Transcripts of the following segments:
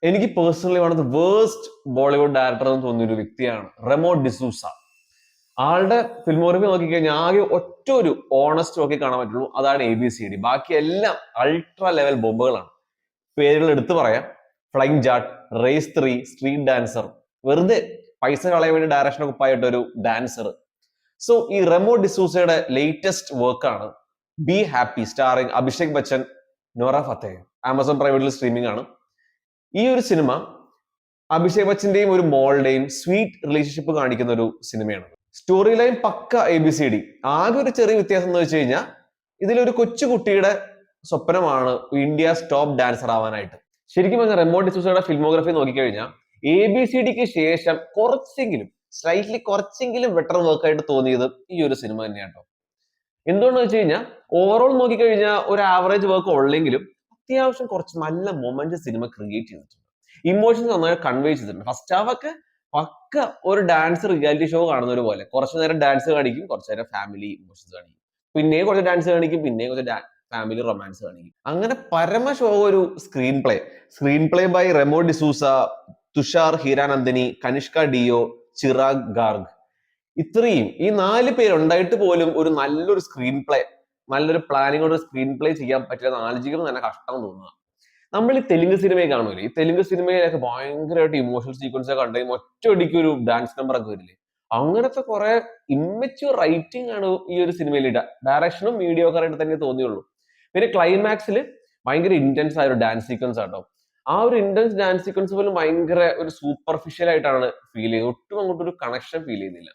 എനിക്ക് personally one of the worst Bollywood director എന്ന് തോന്നിയ ഒരു വ്യക്തിയാണ് റെമോ ഡിസൂസ. ആളുടെ ഫിൽമോഗ്രഫി നോക്കിക്കഴിഞ്ഞാൽ ആകെ ഒറ്റ ഒരു ഓണസ്റ്റ് നോക്കി കാണാൻ പറ്റുള്ളൂ, അതാണ് ABCD. ബാക്കി എല്ലാം അൾട്രാ ലെവൽ ബോംബുകളാണ്. പേരുകൾ എടുത്തു പറയാം: flying Jatt, race 3, street dancer, വെറുതെ പൈസ കളയാൻ വേണ്ടി ഡയറക്ഷൻ ഒക്കെ ആയിട്ട് ഒരു ഡാൻസർ. സോ ഈ റെമോ ഡിസൂസയുടെ ലേറ്റസ്റ്റ് വർക്കാണ് Be Happy, starring Abhishek Bachchan, Nora Fateh. Amazon പ്രൈവറ്റിൽ സ്ട്രീമിംഗ് ആണ്. ഈ ഒരു സിനിമ അഭിഷേക് ബച്ചന്റെയും ഒരു മോളുടെയും സ്വീറ്റ് റിലേഷൻഷിപ്പ് കാണിക്കുന്ന ഒരു സിനിമയാണ്. സ്റ്റോറി ലൈൻ പക്ക ABCD. ആകെ ഒരു ചെറിയ വ്യത്യാസം എന്ന് വെച്ച് കഴിഞ്ഞാൽ ഇതിലൊരു കൊച്ചു കുട്ടിയുടെ സ്വപ്നമാണ് ഇന്ത്യസ് ടോപ്പ് ഡാൻസർ ആവാനായിട്ട്. ശരിക്കും പറഞ്ഞാൽ റെമോ ഡിസൂസയുടെ ഫിൽമോഗ്രഫി നോക്കിക്കഴിഞ്ഞാൽ ABCDക്ക് ശേഷം കുറച്ചെങ്കിലും ബെറ്റർ വർക്കായിട്ട് തോന്നിയത് ഈ ഒരു സിനിമ തന്നെയാട്ടോ. എന്തുകൊണ്ടെന്ന് വെച്ച് കഴിഞ്ഞാൽ ഓവറോൾ നോക്കിക്കഴിഞ്ഞാൽ ഒരു ആവറേജ് വർക്ക് ഉള്ളെങ്കിലും അത്യാവശ്യം കുറച്ച് നല്ല മൊമെന്റ് സിനിമ ക്രിയേറ്റ് ചെയ്തിട്ടുണ്ട്. ഇമോഷൻസ് നന്നായി കൺവേ ചെയ്തിട്ടുണ്ട്. ഫസ്റ്റ് ഹാഫ് ഒക്കെ പക്ക ഒരു ഡാൻസ് റിയാലിറ്റി ഷോ കാണുന്ന ഒരു പോലെ. കുറച്ചു നേരം ഡാൻസ് കാണിക്കും, കുറച്ചു നേരം ഫാമിലി ഇമോഷൻസ് കാണിക്കും, പിന്നെയും കുറച്ച് ഡാൻസ് കാണിക്കും, പിന്നെയും കുറച്ച് ഫാമിലി റൊമാൻസ് കാണിക്കും. അങ്ങനെ പരമ ഷോ ഒരു screenplay by Remo D'Souza, Tushar Hiranandani, Kanishka Deo, Chirag Garg. ഇത്രയും ഈ 4 പേരുണ്ടായിട്ട് പോലും ഒരു നല്ലൊരു നല്ലൊരു പ്ലാനിങ്ങോട് സ്ക്രീൻ പ്ലേ ചെയ്യാൻ പറ്റില്ല ആലോചിക്കുമ്പോൾ തന്നെ കഷ്ടം തോന്നുക. നമ്മൾ ഈ തെലുങ്ക് സിനിമയെ കാണൂലേ, ഈ തെലുങ്ക് സിനിമയിലൊക്കെ ഭയങ്കരമായിട്ട് ഇമോഷണൽ സീക്വൻസ് ഒക്കെ കണ്ടു ഒറ്റയടിക്ക് ഒരു ഡാൻസ് നമ്പർ ഒക്കെ വരില്ലേ, അങ്ങനത്തെ കുറെ ഇമ്മച്യൂർ റൈറ്റിംഗ് ആണ് ഈ ഒരു സിനിമയിൽ. ഡയറക്ഷനും മീഡിയോക്കർ ആയിട്ട് തന്നെ തോന്നിയുള്ളൂ. പിന്നെ ക്ലൈമാക്സിൽ ഭയങ്കര ഇന്റൻസ് ആയ ഒരു ഡാൻസ് സീക്വൻസ് ആട്ടോ. ആ ഒരു ഇന്റൻസ് ഡാൻസ് സീക്വൻസ് പോലും ഭയങ്കര ഒരു സൂപ്പർഫിഷ്യൽ ആയിട്ടാണ് ഫീൽ ചെയ്തത്. ഒട്ടും അങ്ങോട്ടൊരു കണക്ഷൻ ഫീൽ ചെയ്യുന്നില്ല.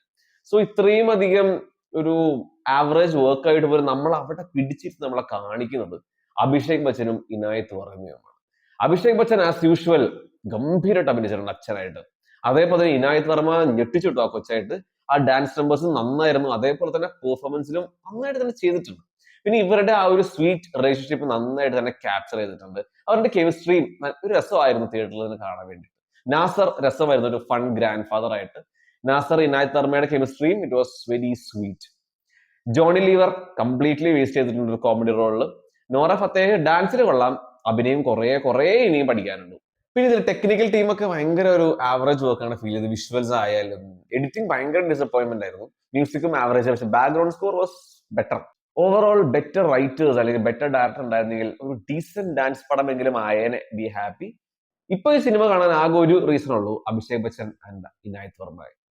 സോ ഇത്രയും അധികം ഒരു ആവറേജ് വർക്ക് ആയിട്ട് പോലും നമ്മൾ അവിടെ പിടിച്ചിട്ട് നമ്മളെ കാണിക്കുന്നത് അഭിഷേക് ബച്ചനും ഇനായത്ത് വർമ്മയുമാണ്. അഭിഷേക് ബച്ചൻ ആസ് യൂഷ്വൽ ഗംഭീരമായിട്ട് അഭിനയിച്ചിട്ടുണ്ട് അച്ഛനായിട്ട്. അതേപോലെ തന്നെ ഇനായത്ത് വർമ്മ ഞെട്ടിച്ചിട്ടു ആ കൊച്ചായിട്ട്. ആ ഡാൻസ് നമ്പേഴ്സ് നന്നായിരുന്നു, അതേപോലെ തന്നെ പെർഫോമൻസിലും നന്നായിട്ട് തന്നെ ചെയ്തിട്ടുണ്ട്. പിന്നെ ഇവരുടെ ആ ഒരു സ്വീറ്റ് റിലേഷൻഷിപ്പ് നന്നായിട്ട് തന്നെ ക്യാപ്ചർ ചെയ്തിട്ടുണ്ട്. അവരുടെ കെമിസ്ട്രിയും ഒരു രസമായിരുന്നു തിയേറ്ററിൽ നിന്ന് കാണാൻ വേണ്ടി. നാസർ രസമായിരുന്നു, ഒരു ഫൺ ഗ്രാൻഡ് ഫാദർ ആയിട്ട്. നാസർ ഇനായത്ത് വർമ്മയുടെ കെമിസ്ട്രിയും it was very sweet. Johnny Lever completely waste ചെയ്തിട്ടുണ്ട് ഒരു കോമഡി റോളിൽ. നോറ ഫത്തേഹ് ഡാൻസിന് കൊള്ളാം, അഭിനയം കുറേ ഇനിയും പഠിക്കാനുണ്ട്. പിന്നെ ഇതിൽ ടെക്നിക്കൽ ടീമൊക്കെ ഭയങ്കര ഒരു ആവറേജ് വർക്കാണ് ഫീൽ ചെയ്തത്. വിഷ്വൽസ് ആയാലും എഡിറ്റിംഗ് ഭയങ്കര ഡിസപ്പോയിന്റ്മെന്റ് ആയിരുന്നു. മ്യൂസിക്കും ആവറേജ്, പക്ഷെ background score was better. Overall better writers അല്ലെങ്കിൽ ബെറ്റർ ഡയറക്ടർ ഉണ്ടായിരുന്നെങ്കിൽ ഒരു ഡീസന്റ് ഡാൻസ് പടമെങ്കിലും ആയേനെ ബി ഹാപ്പി. ഇപ്പൊ ഈ സിനിമ കാണാൻ ആകെ ഒരു റീസൺ ഉള്ളൂ, അഭിഷേക് ബച്ചൻ ആൻഡ് ഇനായത്ത് വർമ്മ.